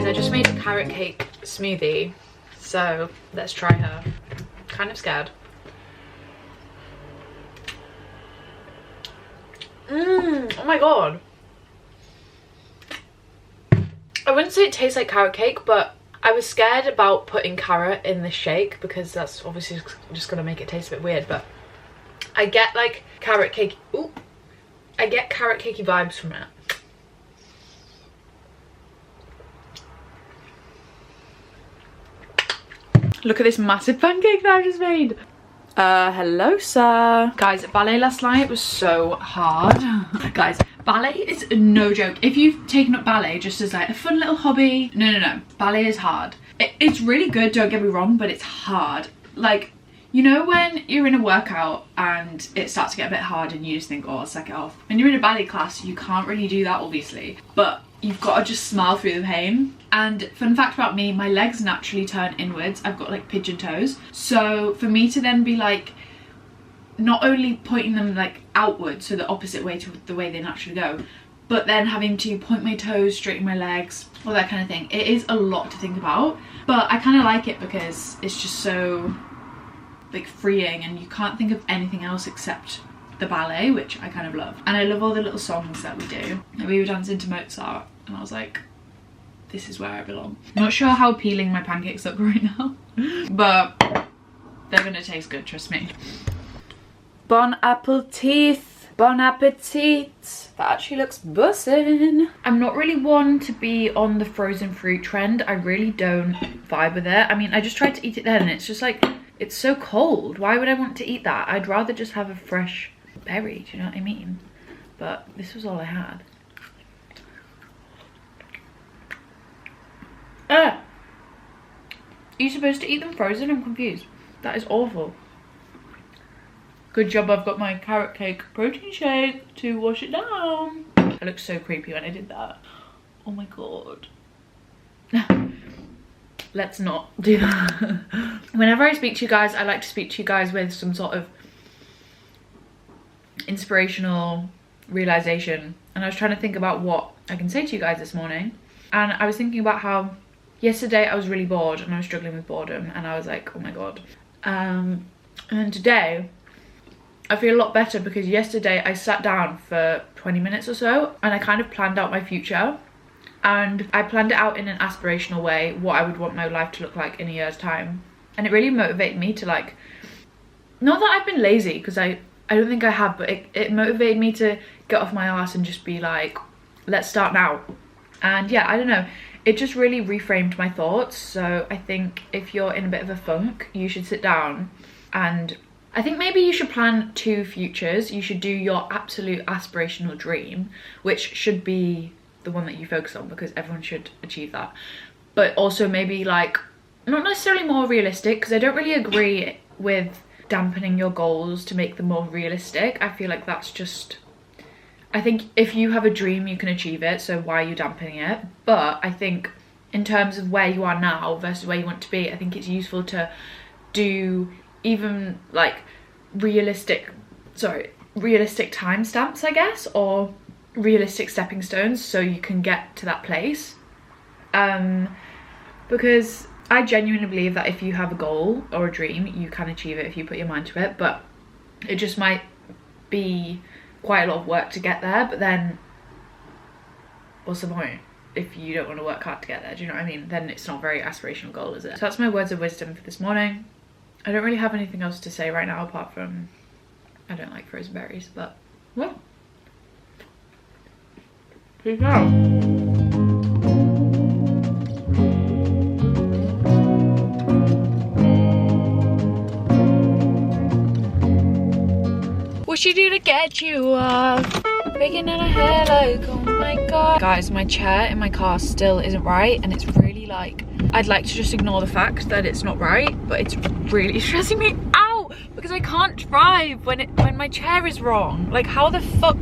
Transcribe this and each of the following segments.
Guys, I just made a carrot cake smoothie, so let's try her. Kind of scared. Oh my god. I wouldn't say it tastes like carrot cake, but I was scared about putting carrot in the shake because that's obviously just gonna make it taste a bit weird, but I get like carrot cake. Ooh, I get carrot cakey vibes from it. Look at this massive pancake that I just made. Hello sir. Guys, ballet last night was so hard. Guys, ballet is no joke. If you've taken up ballet just as like a fun little hobby, no. Ballet is hard. It's really good, don't get me wrong, but it's hard. Like, you know when you're in a workout and it starts to get a bit hard and you just think, oh, I'll suck it off. When you're in a ballet class, you can't really do that, obviously, but you've got to just smile through the pain. And fun fact about me, my legs naturally turn inwards. I've got like pigeon toes. So for me to then be like, not only pointing them like outwards, so the opposite way to the way they naturally go, but then having to point my toes, straighten my legs, all that kind of thing. It is a lot to think about, but I kind of like it because it's just so like freeing and you can't think of anything else except the ballet, which I kind of love. And I love all the little songs that we do. And we were dancing to Mozart and I was like, this is where I belong. Not sure how appealing my pancakes look right now, but they're gonna taste good, trust me. Bon appetit. Bon appetit. That actually looks bussin'. I'm not really one to be on the frozen fruit trend. I really don't vibe with it. I mean, I just tried to eat it then and it's just like, it's so cold. Why would I want to eat that? I'd rather just have a fresh berry, do you know what I mean? But this was all I had. Are you supposed to eat them frozen? I'm confused. That is awful. Good job I've got my carrot cake protein shake to wash it down. I looked so creepy when I did that. Oh my god. Let's not do that. Whenever I speak to you guys, I like to speak to you guys with some sort of inspirational realization. And I was trying to think about what I can say to you guys this morning. And I was thinking about how yesterday I was really bored and I was struggling with boredom and I was like, oh my god. And then today I feel a lot better because yesterday I sat down for 20 minutes or so and I kind of planned out my future. And I planned it out in an aspirational way, what I would want my life to look like in a year's time. And it really motivated me to like, not that I've been lazy, because I don't think I have, but it motivated me to get off my ass and just be like, let's start now. And yeah, I don't know, it just really reframed my thoughts. So I think if you're in a bit of a funk, you should sit down and I think maybe you should plan 2 futures. You should do your absolute aspirational dream, which should be the one that you focus on because everyone should achieve that, but also maybe like not necessarily more realistic, because I don't really agree with dampening your goals to make them more realistic. I feel like that's just, I think if you have a dream you can achieve it, so why are you dampening it? But I think in terms of where you are now versus where you want to be, I think it's useful to do even like realistic timestamps, I guess, or realistic stepping stones so you can get to that place. Because I genuinely believe that if you have a goal or a dream, you can achieve it if you put your mind to it, but it just might be quite a lot of work to get there. But then what's the point if you don't want to work hard to get there? Do you know what I mean? Then it's not a very aspirational goal, is it? So that's my words of wisdom for this morning. I don't really have anything else to say right now apart from I don't like frozen berries, but well, peace out. What should do to get you off? Breaking in a hair like, oh my god. Guys, my chair in my car still isn't right and it's really like, I'd like to just ignore the fact that it's not right, but it's really stressing me out because I can't drive when my chair is wrong. Like, how the fuck?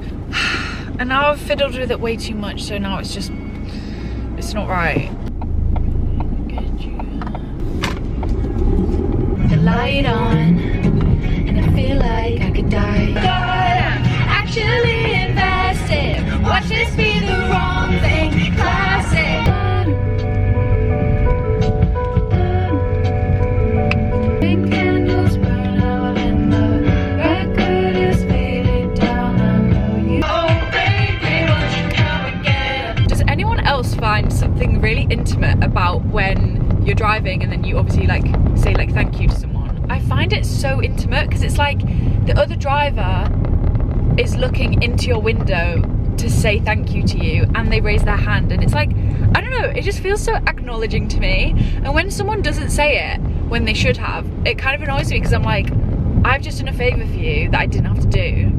And now I've fiddled with it way too much, so now it's just, it's not right. Get you the light on, and I feel like I could die. But I'm actually invested. Watch this be the wrong thing. Classic. intimate about when you're driving and then you obviously like say like thank you to someone. I find it so intimate because it's like the other driver is looking into your window to say thank you to you and they raise their hand, and it's like, I don't know, it just feels so acknowledging to me. And when someone doesn't say it when they should have, it kind of annoys me because I'm like, I've just done a favour for you that I didn't have to do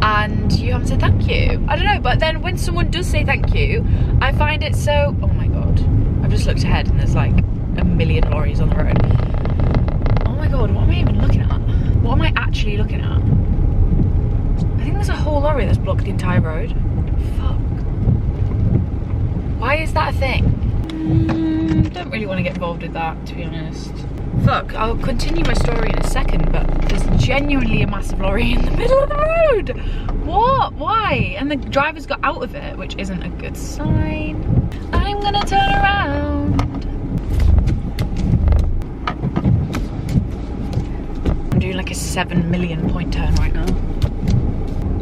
and you haven't said thank you. I don't know, but then when someone does say thank you, I find it so, oh my god, I've just looked ahead and there's like a million lorries on the road. Oh my god, what am I even looking at? What am I actually looking at? I think there's a whole lorry that's blocked the entire road. Fuck. Why is that a thing? Don't really want to get involved with that, to be honest. Fuck, I'll continue my story in a second, but there's genuinely a massive lorry in the middle of the road. What? Why? And the driver's got out of it, which isn't a good sign. I'm gonna turn around. I'm doing like a 7 million point turn right now.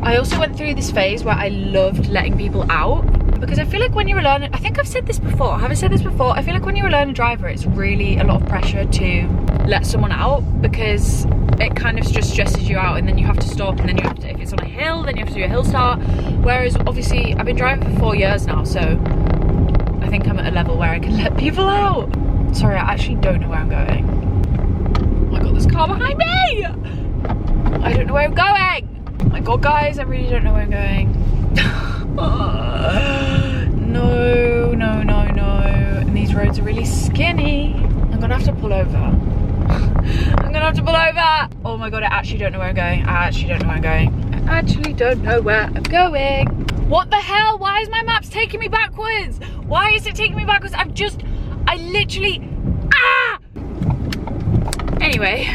I also went through this phase where I loved letting people out because I feel like when you're a learner, I think I've said this before, haven't I said this before? I feel like when you're a learner driver, it's really a lot of pressure to let someone out because it kind of just stresses you out and then you have to stop and then you have to, if it's on a hill, then you have to do a hill start. Whereas obviously I've been driving for 4 years now, so I think I'm at a level where I can let people out. Sorry, I actually don't know where I'm going. Oh my god, there's a car behind me! I don't know where I'm going! Oh my god, guys, I really don't know where I'm going. No, no, no, no. And these roads are really skinny. I'm gonna have to pull over. I'm gonna have to pull over. Oh my god, I actually don't know where I'm going. I actually don't know where I'm going. I actually don't know where I'm going. What the hell? Why is my maps taking me backwards? Why is it taking me backwards? I literally, ah! Anyway.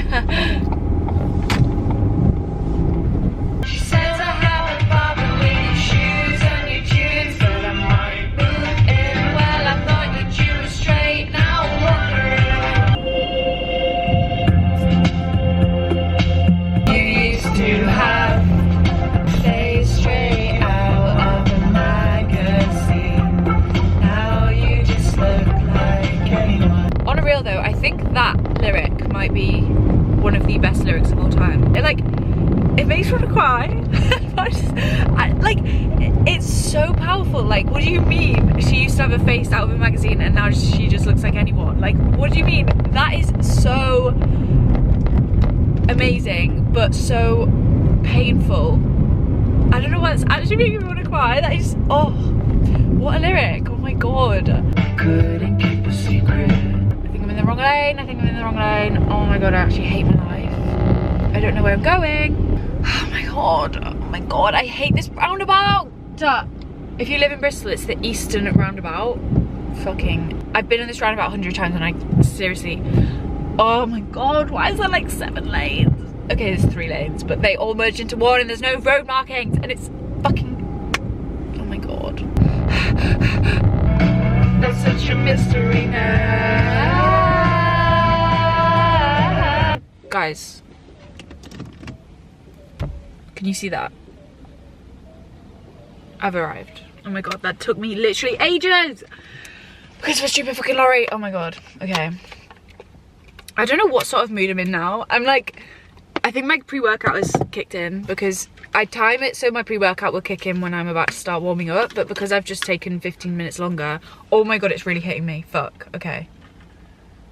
She says I haven't bothered with your shoes and your tunes, but I might move in. Well, I thought that you were straight, now I'm wondering. You used to have a face straight out of a magazine. Now you just look like anyone. On a real though, I think that lyric might be one of the best lyrics of all time. It makes me want to cry. It's so powerful. Like, what do you mean? She used to have a face out of a magazine and now she just looks like anyone. Like, what do you mean? That is so amazing, but so painful. I don't know why it's actually making me want to cry. That is, oh, what a lyric. Oh my god. I couldn't keep a secret. I think I'm in the wrong lane. I think I'm in the wrong lane. Oh my god, I actually hate my life. I don't know where I'm going. Oh my god, I hate this roundabout. If you live in Bristol, it's the Eastern roundabout. Fucking, I've been in this roundabout 100 times and I seriously, oh my god, why is there like 7 lanes? Okay, there's 3 lanes, but they all merge into one and there's no road markings and it's fucking, oh my god. That's such a mystery now. Guys. Can you see that? I've arrived. Oh my god, that took me literally ages because of a stupid fucking lorry. Oh my god. Okay. I don't know what sort of mood I'm in now. I'm like, I think my pre-workout has kicked in because I time it so my pre-workout will kick in when I'm about to start warming up, but because I've just taken 15 minutes longer, oh my god, it's really hitting me. Fuck. Okay.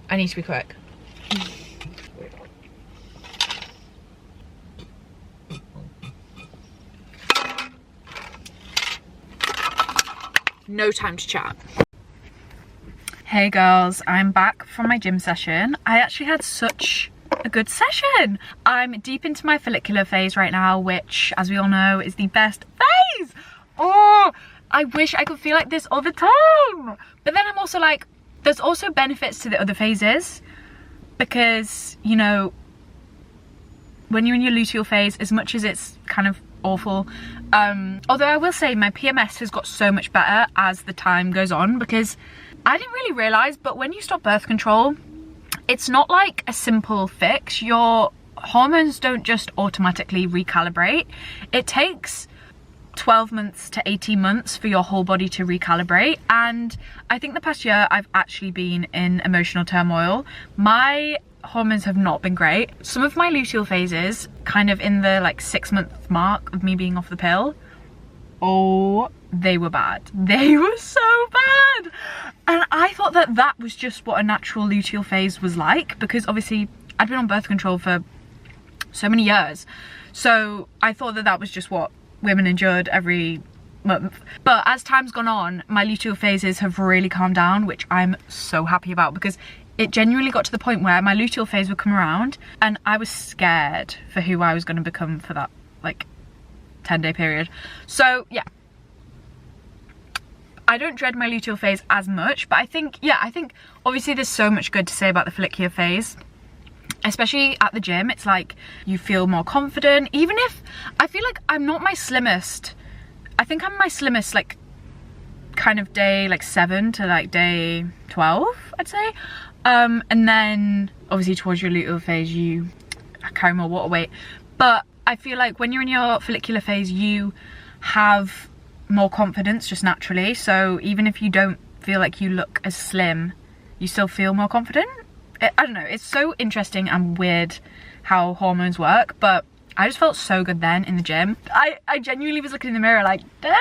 I need to be quick. No time to chat. Hey girls, I'm back from my gym session. I actually had such a good session. I'm deep into my follicular phase right now, which, as we all know, is the best phase. Oh, I wish I could feel like this all the time. But then I'm also like, there's also benefits to the other phases because, you know, when you're in your luteal phase, as much as it's kind of awful, although I will say my PMS has got so much better as the time goes on, because I didn't really realise, but when you stop birth control, it's not like a simple fix. Your hormones don't just automatically recalibrate. It takes 12 months to 18 months for your whole body to recalibrate. And I think the past year I've actually been in emotional turmoil. My hormones have not been great. Some of my luteal phases, kind of in the like 6-month mark of me being off the pill, oh, they were bad. They were so bad. And I thought that that was just what a natural luteal phase was like, because obviously I'd been on birth control for so many years. So I thought that that was just what women endured every month. But as time's gone on, my luteal phases have really calmed down, which I'm so happy about, because it genuinely got to the point where my luteal phase would come around and I was scared for who I was going to become for that like 10-day period. So yeah, I don't dread my luteal phase as much, but I think obviously there's so much good to say about the follicular phase, especially at the gym. It's like you feel more confident, even if I feel like I'm not my slimmest. I think I'm my slimmest like kind of day like 7 to like day 12, I'd say. And then obviously towards your luteal phase you carry more water weight, but I feel like when you're in your follicular phase you have more confidence just naturally. So even if you don't feel like you look as slim, you still feel more confident. I don't know, it's so interesting and weird how hormones work, but I just felt so good then in the gym. I genuinely was looking in the mirror like, damn,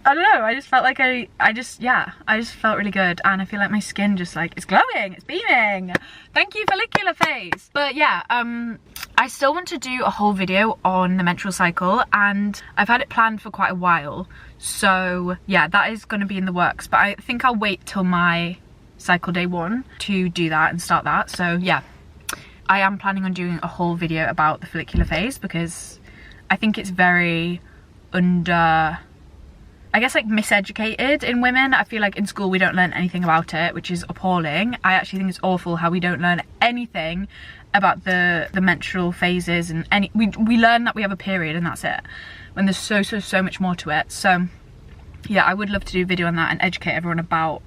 I don't know, I just felt like I just felt really good, and I feel like my skin just like, it's glowing, it's beaming. Thank you, follicular phase. But yeah, I still want to do a whole video on the menstrual cycle, and I've had it planned for quite a while. So yeah, that is going to be in the works, but I think I'll wait till my cycle day 1 to do that and start that. So yeah, I am planning on doing a whole video about the follicular phase, because I think it's very I guess like miseducated in women. I feel like in school we don't learn anything about it, which is appalling. I actually think it's awful how we don't learn anything about the menstrual phases, and we learn that we have a period and that's it, when there's so much more to it. So yeah, I would love to do a video on that and educate everyone about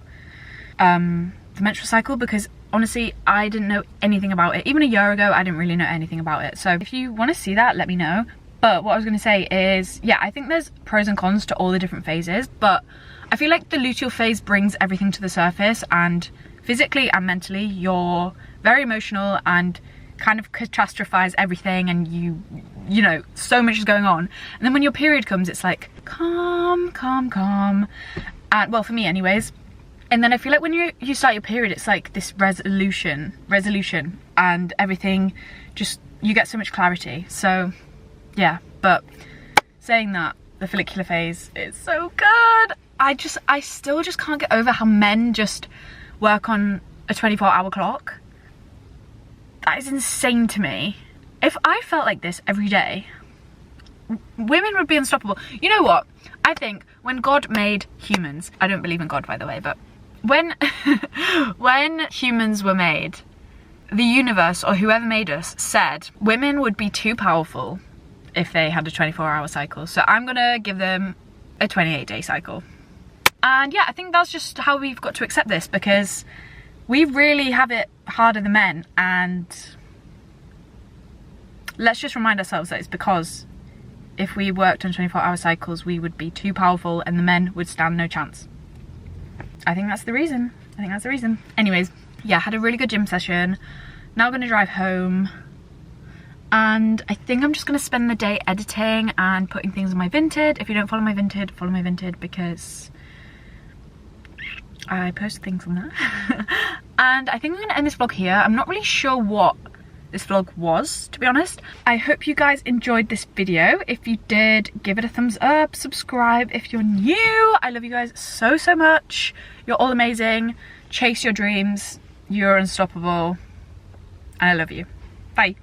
the menstrual cycle, because honestly I didn't know anything about it. Even a year ago I didn't really know anything about it. So if you want to see that, let me know. But what I was going to say is, yeah, I think there's pros and cons to all the different phases, but I feel like the luteal phase brings everything to the surface, and physically and mentally you're very emotional and kind of catastrophize everything, and you know, so much is going on. And then when your period comes, it's like calm, and well, for me anyways. And then I feel like when you start your period, it's like this resolution, and everything just, you get so much clarity. So yeah, but saying that, the follicular phase is so good. I still just can't get over how men just work on a 24-hour clock. That is insane to me. If I felt like this every day, women would be unstoppable. You know what? I think when God made humans, I don't believe in God by the way, but when humans were made, the universe or whoever made us said women would be too powerful if they had a 24-hour cycle. So I'm gonna give them a 28-day cycle. And yeah, I think that's just how we've got to accept this, because we really have it harder than men, and let's just remind ourselves that it's because if we worked on 24-hour cycles we would be too powerful and the men would stand no chance. I think that's the reason. Anyways, yeah, had a really good gym session. Now I'm gonna drive home, and I think I'm just gonna spend the day editing and putting things on my Vinted. If you don't follow my Vinted, follow my Vinted, because I post things on there. And I think I'm gonna end this vlog here. I'm not really sure what this vlog was, to be honest. I hope you guys enjoyed this video. If you did, give it a thumbs up, subscribe if you're new. I love you guys so much. You're all amazing. Chase your dreams. You're unstoppable. And I love you. Bye.